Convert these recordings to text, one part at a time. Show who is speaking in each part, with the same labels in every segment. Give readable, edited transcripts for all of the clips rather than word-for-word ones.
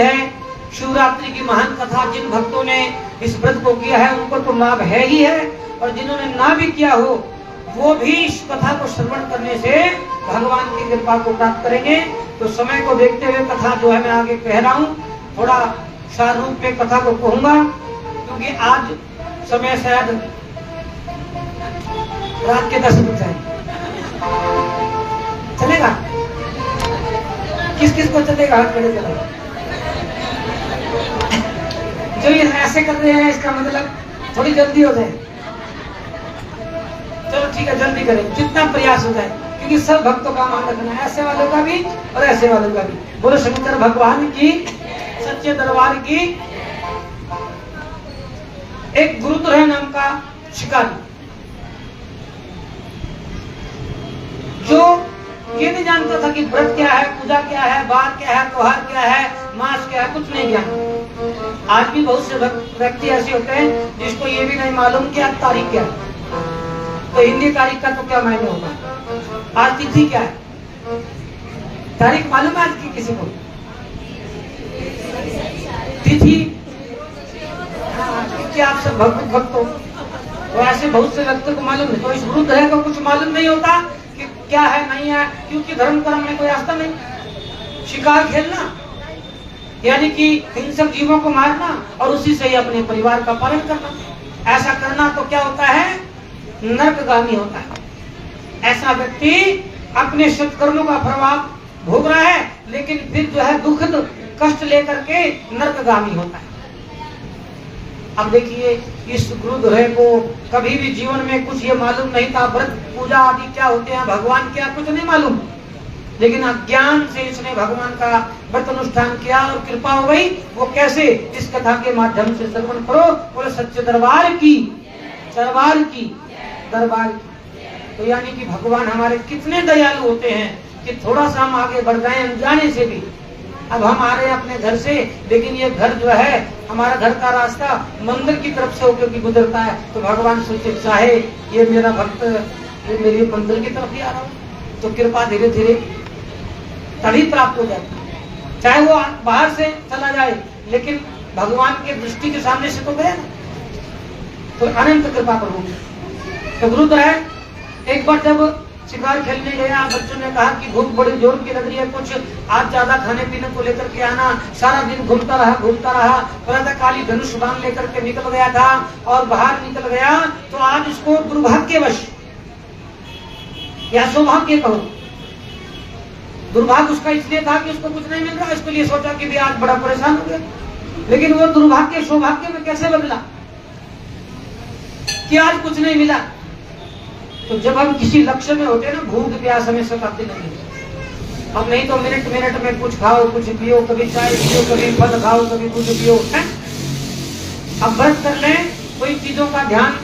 Speaker 1: है शिवरात्रि की महान कथा। जिन भक्तों ने इस व्रत को किया है उनको तो लाभ है ही है, और जिन्होंने ना भी किया हो वो भी इस कथा को श्रवण करने से भगवान की कृपा को प्राप्त करेंगे। तो समय को देखते हुए कथा जो है मैं आगे कह रहा हूँ, थोड़ा सार रूप में कथा को कहूंगा, क्योंकि आज समय शायद रात के 10 बजे चलेगा। किस किस को चलेगा हाथ खड़े चलेगा। जो ये ऐसे कर रहे हैं इसका मतलब थोड़ी जल्दी हो जाए। चलो ठीक है, जल्दी करें जितना प्रयास हो जाए, क्योंकि सब भक्तों का मान रखना है, ऐसे वालों का भी और ऐसे वालों का भी। बोलो शंकर भगवान की, सच्चे दरबार की। एक गुरुद्वारा नाम का शिकारी, जो ये नहीं जानता था कि व्रत क्या है, पूजा क्या है, बार क्या है, त्योहार क्या है, मास क्या है, कुछ नहीं जानता। आज भी बहुत से व्यक्ति ऐसे होते हैं जिसको ये भी नहीं मालूम कि आज तारीख क्या है। तो हिंदी तारीख का तो क्या मायने होगा, आज तिथि क्या है, तारीख मालूम है आज की किसी को? तिथि क्या आप सब भक्त हो? तो ऐसे बहुत से व्यक्ति को मालूम नहीं। तो इस गुरुद्वारा को कुछ मालूम नहीं होता कि क्या है नहीं है, क्योंकि धर्म कर्म में कोई आस्था नहीं। शिकार खेलना यानी कि हिंसक जीवों को मारना और उसी से ही अपने परिवार का पालन करना, ऐसा करना तो क्या होता है, नरकगामी होता है। ऐसा व्यक्ति अपने सत्कर्मों का प्रभाव भोग रहा है, लेकिन फिर जो है दुखद कष्ट लेकर के नरकगामी होता है। अब देखिए, इस गुरुद्वारे को कभी भी जीवन में कुछ ये मालूम नहीं था, व्रत पूजा आदि क्या होते हैं, भगवान क्या, कुछ नहीं मालूम। लेकिन अज्ञान से इसने भगवान का व्रत अनुष्ठान किया और कृपा हो गई। वो कैसे, इस कथा के माध्यम से श्रवण करो। बोले सच्चे दरबार की, दरबार की, दरबार की। तो यानी कि भगवान हमारे कितने दयालु होते हैं कि थोड़ा सा हम आगे बढ़ गए अनजाने से भी। अब हम आ रहे हैं अपने घर से, लेकिन ये घर जो है, हमारा घर का रास्ता मंदिर की तरफ से होकर के गुजरता है, तो भगवान सोचे चाहे ये मेरा भक्त ये मेरे मंदिर की तरफ ही आ रहा हो, तो कृपा धीरे धीरे तभी प्राप्त हो जाती है। चाहे वो बाहर से चला जाए, लेकिन भगवान के दृष्टि के सामने से तो गया ना, तो अनंत कृपा प्रभु। तो गुरुद्वारा एक बार जब शिकार खेलने गया, बच्चों ने कहा कि भूख बड़ी जोर की लग रही है, कुछ आज ज्यादा खाने पीने को लेकर के आना। सारा दिन घूमता रहा, प्रातः काली धनुष बाण लेकर के निकल गया था और बाहर निकल गया। तो आज इसको दुर्भाग्यवश या सौभाग्य कहो, दुर्भाग्य उसका इसलिए था कि उसको कुछ नहीं मिल रहा, इसके लिए सोचा कि भी आज बड़ा परेशान हो गया। लेकिन वो दुर्भाग्य सौभाग्य में कैसे बदला कि आज कुछ नहीं मिला। तो जब हम किसी लक्ष्य में होते हैं ना, भूख प्यास हमें सताती नहीं। अब नहीं तो मिनट मिनट में कुछ खाओ, कुछ पियो, कभी चाय पियो, कभी फल खाओ, कभी कुछ पियो। अब व्रत कर ले, कोई चीजों का ध्यान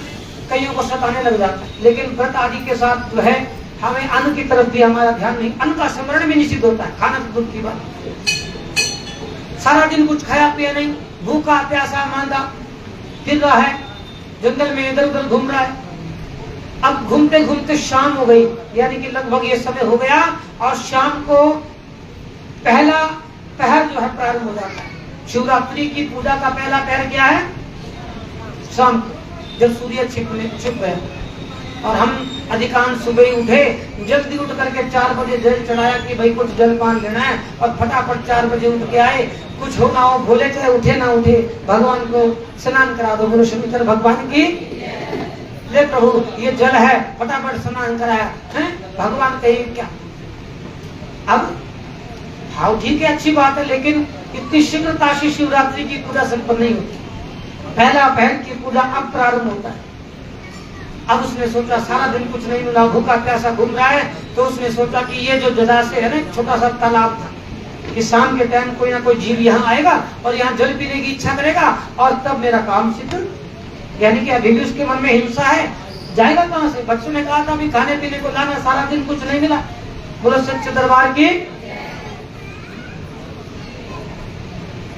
Speaker 1: कईयों को सताने लग जाता है। लेकिन व्रत आदि के साथ जो है हमें अन्न की तरफ भी हमारा ध्यान नहीं, अन्न का स्मरण भी निषिद्ध होता है। खाना तो दूर की बात, सारा दिन कुछ खाया पिया नहीं, भूखा प्यासा मांदा फिर रहा है, जंगल में इधर उधर घूम रहा है। अब घूमते घूमते शाम हो गई, यानी कि लगभग ये समय हो गया, और शाम को पहला पहर जो है प्रारंभ हो जाता है। शिवरात्रि की पूजा का पहला पहर क्या है, शाम को, जब सूर्य छिप गया। और हम अधिकांश सुबह उठे, जल्दी उठ करके 4 बजे जल चढ़ाया कि भाई कुछ जलपान लेना है, और फटाफट 4 बजे उठ के आए। कुछ हो ना हो, भोले चाहे उठे ना उठे, भगवान को स्नान करा दो। बोलो शंकर भगवान की, ले प्रभु ये जल है, फटाफट स्नान कराया है, भगवान कहे क्या। अब हाँ ठीक है, अच्छी बात है, लेकिन इतनी शीघ्रता से शिवरात्रि की पूजा संपन्न नहीं होती। पहला पहर की पूजा अब प्रारंभ होता है। अब उसने सोचा सारा दिन कुछ नहीं मिला, भूखा प्यासा घूम रहा है, तो उसने सोचा कि ये जो जलाशय है ना, छोटा सा तालाब था, कि शाम के टाइम कोई ना कोई जीव यहाँ आएगा और यहाँ जल पीने की इच्छा करेगा, और तब मेरा काम सिद्ध। यानी कि अभी भी उसके मन में हिंसा है, जाएगा कहाँ से। बच्चों ने कहा था अभी खाने पीने को लाना, सारा दिन कुछ नहीं मिला। बोलो सच्चे दरबार की।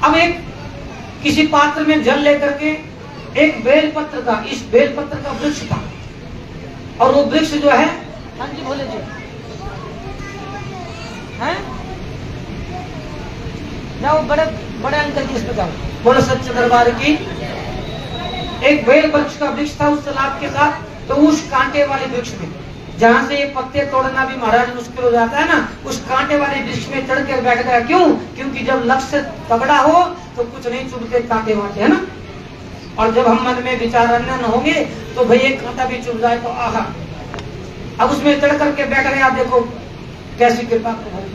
Speaker 1: अब एक किसी पात्र में जल लेकर के एक बेलपत्र का, इस बेलपत्र का वृक्ष था, और वो वृक्ष जो है, हाँ जी बोले जी, है जाओ बड़े बड़े अंकल जी इसमें जाओ। बोलो सच्चे दरबार की। एक बेल वृक्ष का वृक्ष था उस तालाब के साथ, तो उस कांटे वाले वृक्ष में, जहां से ये पत्ते तोड़ना भी महाराज मुश्किल हो जाता है ना, उस कांटे वाले वृक्ष में चढ़ के बैठ गया। क्यों? क्योंकि जब लक्ष्य तगड़ा हो तो कुछ नहीं चुभते कांटे वाटे, है ना। और जब हम मन में विचार अन्य न होंगे तो भाई एक कांटा भी चुभ जाए तो आहा। अब उसमें चढ़ करके बैठ गया, देखो कैसी कृपा होगी।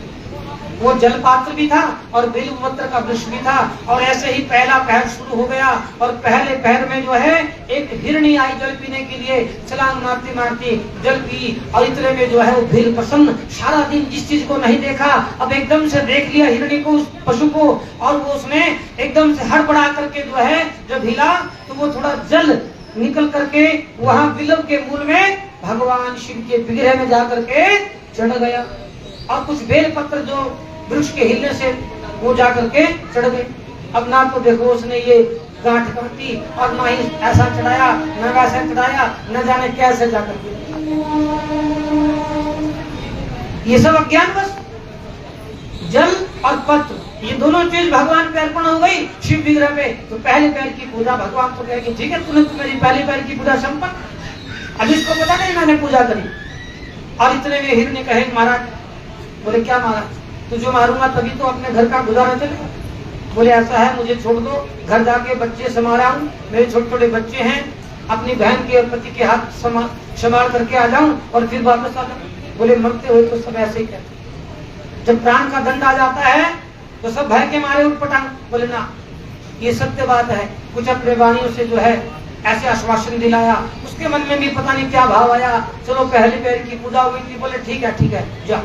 Speaker 1: वो जल पात्र भी था और बेलपत्र का वृक्ष भी था। और ऐसे ही पहला पहर शुरू हो गया, और पहले पहर में जो है एक हिरणी आई जल पीने के लिए, छलांग मारती मारती जल पी। और इतने में जो है वो भील प्रसन्न, सारा दिन जिस चीज को नहीं देखा अब एकदम से देख लिया हिरणी को, उस पशु को। और वो उसने एकदम से हड़बड़ा करके जो है जब हिला तो वो थोड़ा जल निकल करके वहां बिलव के मूल में भगवान शिव के विग्रह में जाकर के चढ़ गया। और कुछ बेल पत्र जो वृक्ष के हिलने से वो जाकर के चढ़ गए। अब ना तो देखो उसने ये गांठ काटी, और ना ही ऐसा चढ़ाया न वैसा चढ़ाया, न जाने कैसे जाकर के। ये सब अज्ञान बस। जल और पत्र ये दोनों चीज भगवान पे अर्पण हो गई शिव विग्रह पे। तो पहले पैर की पूजा भगवान तो कहेगी ठीक है, तूने तो मेरी पहली पैर की पूजा संपन्न। अब इसको पता नहीं मैंने पूजा करी। और इतने में हिरण्य कहे महाराज, बोले क्या महाराज, तुझे मारूंगा तभी तो अपने घर का गुजारा चलेगा। बोले ऐसा है, मुझे छोड़ दो, घर जाके बच्चे संभाला हूँ, मेरे छोटे छोटे बच्चे हैं, अपनी बहन के पति के हाथ संभाल करके आ जाऊं और फिर वापस आ जाऊं। बोले मरते हुए तो सब ऐसे ही कहते, जब प्राण का दंड आ जाता है तो सब भय के मारे उठ पटांग। बोले ना, ये सत्य बात है। कुछ अपने वाणियों से जो है ऐसे आश्वासन दिलाया, उसके मन में भी पता नहीं क्या भाव आया। चलो पहले पैर की पूजा हुई थी, बोले ठीक है जा।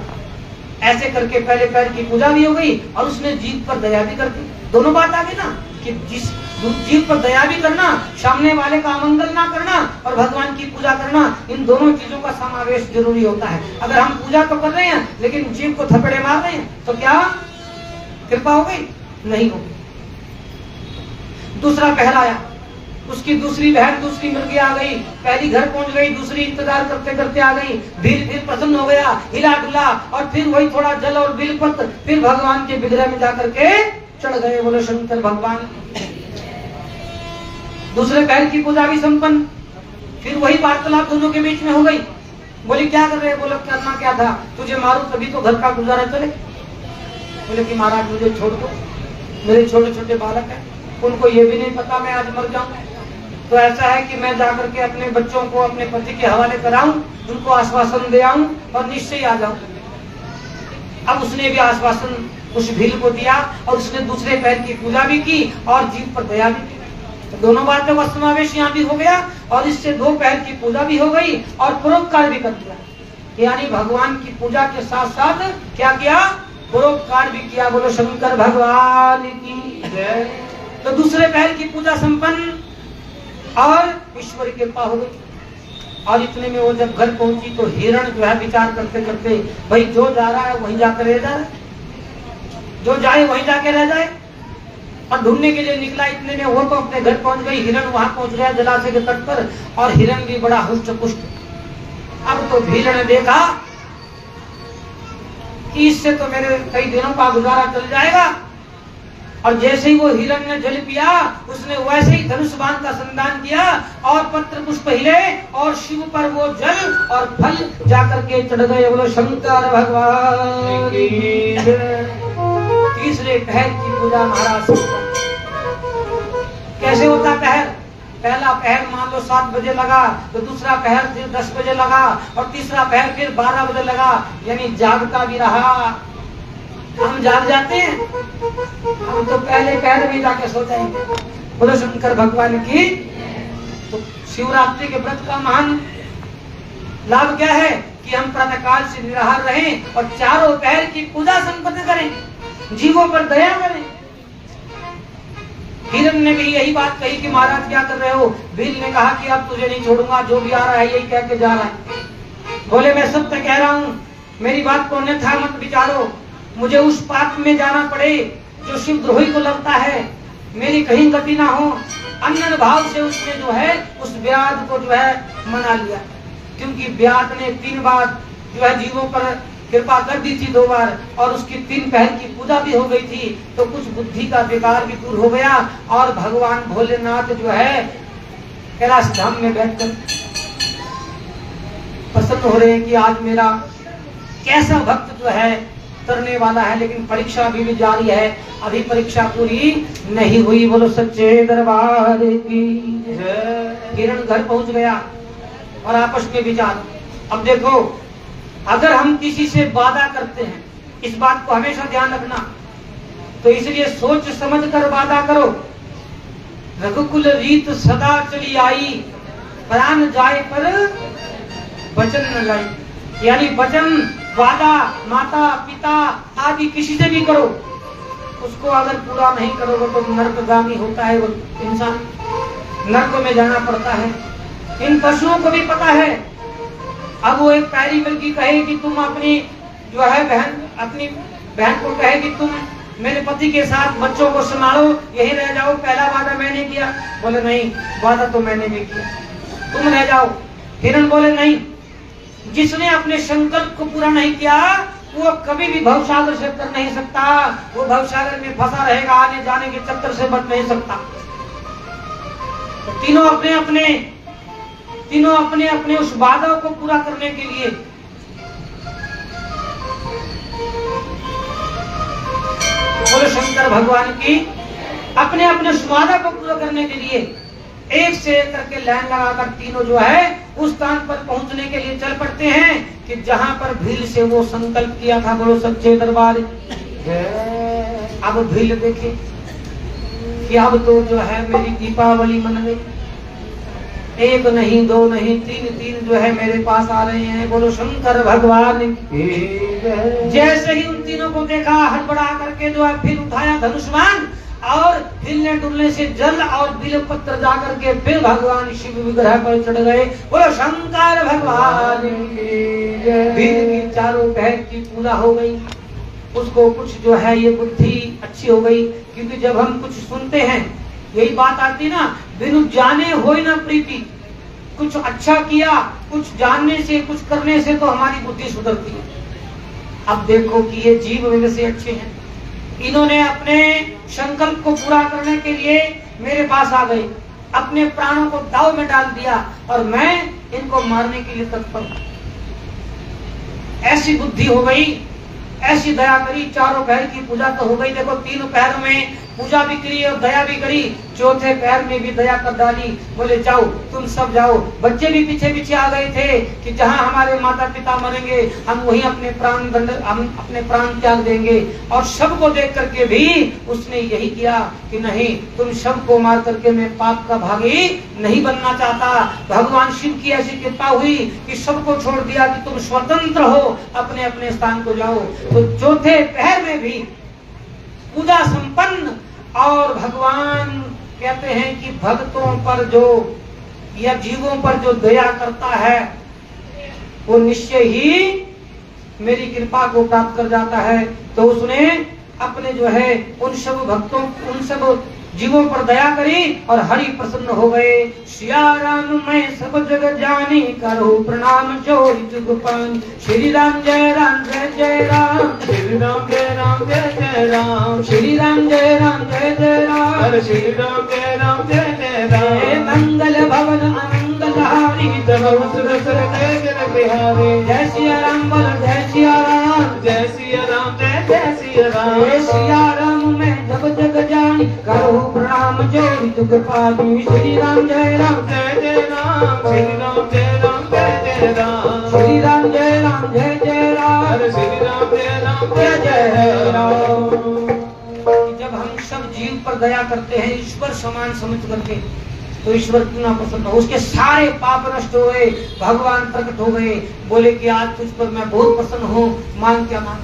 Speaker 1: ऐसे करके पहले पैर की पूजा भी हो गई और उसने जीव पर दया भी कर दी। दोनों बात आ गई ना, कि जिस जीव पर दया भी करना, सामने वाले का अमंगल ना करना और भगवान की पूजा करना, इन दोनों चीजों का समावेश जरूरी होता है। अगर हम पूजा तो कर रहे हैं लेकिन जीव को थपड़े मार रहे हैं तो क्या कृपा हो गई? नहीं होगी। दूसरा पहर आया, उसकी दूसरी बहन दूसरी मुर्गी आ गई, पहली घर पहुंच गई, दूसरी इंतजार करते करते आ गई। फिर प्रसन्न हो गया, हिला डुला, और फिर वही थोड़ा जल और बिलपत्र, फिर भगवान के विग्रह में जाकर के चढ़ गए। बोलो शंकर भगवान। दूसरे पैर की पूजा भी संपन्न। फिर वही वार्तालाप दोनों के बीच में हो गई। बोले क्या कर रहे? बोलो करना क्या था, तुझे मारू तभी तो घर का गुजारा चले। बोले कि महाराज मुझे छोड़ दो, मेरे छोटे छोटे बालक हैं, उनको ये भी नहीं पता मैं आज मर जाऊं। तो ऐसा है कि मैं जाकर के अपने बच्चों को अपने पति के हवाले कराऊं, उनको आश्वासन दे आऊं और निश्चय आ जाऊं। अब उसने भी आश्वासन उस भील को दिया और उसने दूसरे पैर की पूजा भी की और जीव पर दया भी की। तो दोनों बातों का समावेश यहाँ भी हो गया और इससे दो पैर की पूजा भी हो गई और परोपकार भी कर दिया। यानी भगवान की पूजा के साथ साथ क्या किया? परोपकार भी किया। बोलो शंकर भगवान की जय। तो दूसरे पैर की पूजा संपन्न और ईश्वर की कृपा हो गई। और इतने में वो जब घर पहुंची तो हिरण जो है विचार करते करते, भाई जो जा रहा है वहीं जाकर रह जाए, जो जाए वहीं जाके रह जाए, और ढूंढने के लिए निकला। इतने में वो तो अपने घर पहुंच गई, हिरण वहां पहुंच गया जलाशय के तट पर, और हिरण भी बड़ा हुष्ट पुष्ट। अब तो भील ने देखा कि इससे तो मेरे कई दिनों का गुजारा चल जाएगा। और जैसे ही वो हिरण ने जल पिया, उसने वैसे ही धनुष बाण का संधान किया और पत्र पुष्प हिले और शिव पर वो जल और फल जाकर के चढ़ गए। बोलो शंकर भगवान की जय। तीसरे पहर की पूजा महाराज। कैसे होता पहर? पहला पहर मान लो 7 बजे लगा, तो दूसरा पहर फिर 10 बजे लगा, और तीसरा पहर फिर 12 बजे लगा। यानी जागता भी रहा। हम जाग जाते हैं, हम तो पहले पहर में जाके सो जाएंगे। बोलो शंकर भगवान की। तो शिवरात्रि के व्रत का महान लाभ क्या है कि हम प्रातःकाल से निराहार रहें और चारों पहर की पूजा संपन्न करें, जीवों पर दया करें। हिरण ने भी यही बात कही कि महाराज क्या कर रहे हो? भील ने कहा कि अब तुझे नहीं छोड़ूंगा, जो भी आ रहा है यही कह के जा रहा है। बोले मैं सत्य कह रहा हूँ, मेरी बात को अन्यथा मत विचारो। मुझे उस पाप में जाना पड़े जो शिव द्रोही को लगता है, मेरी कहीं गति ना हो। अन्य भाव से उसने जो है उस व्याध को जो है मना लिया, क्योंकि व्याध ने 3 बार जो है जीवों पर कृपा कर दी थी 2 बार और उसकी 3 पहर की पूजा भी हो गई थी, तो कुछ बुद्धि का विकार भी दूर हो गया और भगवान भोलेनाथ जो है कैलाश धाम में बैठकर प्रसन्न हो रहे हैं कि आज मेरा कैसा भक्त जो है करने वाला है। लेकिन परीक्षा अभी भी जारी है, अभी परीक्षा पूरी नहीं हुई। बोलो सच्चे दरबार की जय। किरण घर पहुंच गया और आपस में विचार। अब देखो, अगर हम किसी से वादा करते हैं, इस बात को हमेशा ध्यान रखना, तो इसलिए सोच समझ कर वादा करो। रघुकुल रीत सदा चली आई, प्राण जाए पर वचन न लाई। यानी वचन, वादा माता पिता आदि किसी से भी करो, उसको अगर पूरा नहीं करोगे तो नरकगामी होता है वो इंसान, नरक में जाना पड़ता है। इन पशुओं को भी पता है। अब वो एक पैरी बल्कि कहे कि तुम अपनी जो है अपनी बहन को कहे कि तुम मेरे पति के साथ बच्चों को संभालो, यही रह जाओ, पहला वादा मैंने किया। बोले नहीं, वादा तो मैंने भी किया, तुम रह जाओ। हिरण बोले नहीं, जिसने अपने संकल्प को पूरा नहीं किया वो कभी भी भवसागर से कर नहीं सकता, वो भवसागर में फंसा रहेगा, आने जाने के चक्कर से बच नहीं सकता। तो तीनों अपने अपने उस वादा को पूरा करने के लिए बोले शंकर भगवान की, अपने अपने उस वादा को पूरा करने के लिए एक से एक करके लाइन लगाकर तीनों जो है उस स्थान पर पहुंचने के लिए चल पड़ते हैं कि जहां पर भील से वो संकल्प किया था। बोलो सच्चे दरबार। अब भील देखे कि अब तो जो है मेरी दीपावली मन गई, 1 नहीं 2 नहीं 3 जो है मेरे पास आ रहे हैं। बोलो शंकर भगवान। जैसे ही उन तीनों को देखा, हड़बड़ा करके जो है फिर उठाया धनुष्मान और हिलने डुलने से जल और बिल पत्र जा करके फिर भगवान शिव विग्रह पर चढ़ गए। बोलो शंकर भगवान की चारों पहर की पूजा हो गई। उसको कुछ जो है ये बुद्धि अच्छी हो गई, क्योंकि जब हम कुछ सुनते हैं यही बात आती ना, बिनु जाने होई ना प्रीति। कुछ अच्छा किया, कुछ जानने से, कुछ करने से तो हमारी बुद्धि सुधरती है। अब देखो कि ये जीव में से अच्छे हैं, इन्होंने अपने संकल्प को पूरा करने के लिए मेरे पास आ गए, अपने प्राणों को दाव में डाल दिया और मैं इनको मारने के लिए तत्पर। ऐसी बुद्धि हो गई, ऐसी दया करी। चारों पैर की पूजा तो हो गई, देखो 3 पैरों में पूजा भी करी और दया भी करी, 4थे पैर में भी दया कर डाली। बोले जाओ, तुम सब जाओ। बच्चे भी पीछे पीछे आ गए थे कि जहां हमारे माता पिता मरेंगे हम वहीं अपने प्राण त्याग देंगे। और सबको देख करके भी उसने यही किया कि नहीं, तुम सबको मार करके मैं पाप का भागी नहीं बनना चाहता। भगवान शिव की ऐसी कृपा हुई कि सबको छोड़ दिया कि तुम स्वतंत्र हो, अपने अपने स्थान को जाओ। तो 4थे पैर में भी पूजा संपन्न। और भगवान कहते हैं कि भक्तों पर जो या जीवों पर जो दया करता है वो निश्चय ही मेरी कृपा को प्राप्त कर जाता है। तो उसने अपने जो है उन सब भक्तों, उन सब जीवों पर दया करी और हरि प्रसन्न हो गए। सिया राम मैं सब जग जानी, करो प्रणाम जोड़ी जुग पानी। श्री राम जय जय राम,
Speaker 2: श्री राम जय जय राम,
Speaker 1: श्री राम जय जय राम,
Speaker 2: श्री राम जय राम।
Speaker 1: मंगल भवन अमंगल हारी,
Speaker 2: जब सुर सुर जन बिहारी।
Speaker 1: जय सिया राम बोल जय सिया राम,
Speaker 2: जय सिया राम जय सिया राम।
Speaker 1: सिया राम मैं जब जग जानी, करो प्रणाम जोड़ी जुग पानी। श्री राम जय राम,
Speaker 2: श्री राम जय राम,
Speaker 1: श्री राम जय राम,
Speaker 2: श्री राम जय राम।
Speaker 1: जब हम सब जीव पर दया करते हैं ईश्वर समान समझ करके, तो ईश्वर क्यों ना प्रसन्न हो। उसके सारे पाप नष्ट हुए, भगवान प्रकट हो गए। बोले कि आज तुझ पर मैं बहुत प्रसन्न हूँ, मांग क्या मांग।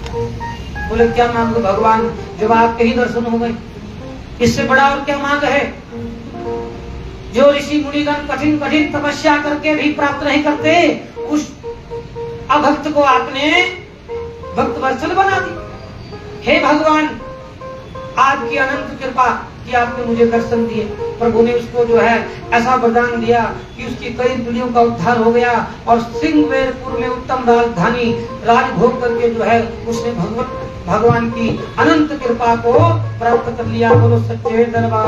Speaker 1: बोले क्या मांगो भगवान, जब आपके ही दर्शन हो गए, इससे बड़ा और क्या मांग है। जो ऋषि मुनिगण कठिन कठिन तपस्या करके भी प्राप्त नहीं करते, उस अभक्त को आपने भक्त वत्सल बना दी। हे भगवान, आपकी अनंत कृपा कि आपने मुझे दर्शन दिए। प्रभु ने उसको जो है ऐसा वरदान दिया कि उसकी कई पीढ़ियों का उद्धार हो गया और सिंहवेरपुर में उत्तम राजधानी राजभोग करके जो है उसने भगवान की अनंत कृपा को प्राप्त कर लिया। बोलो सच्चे दरबार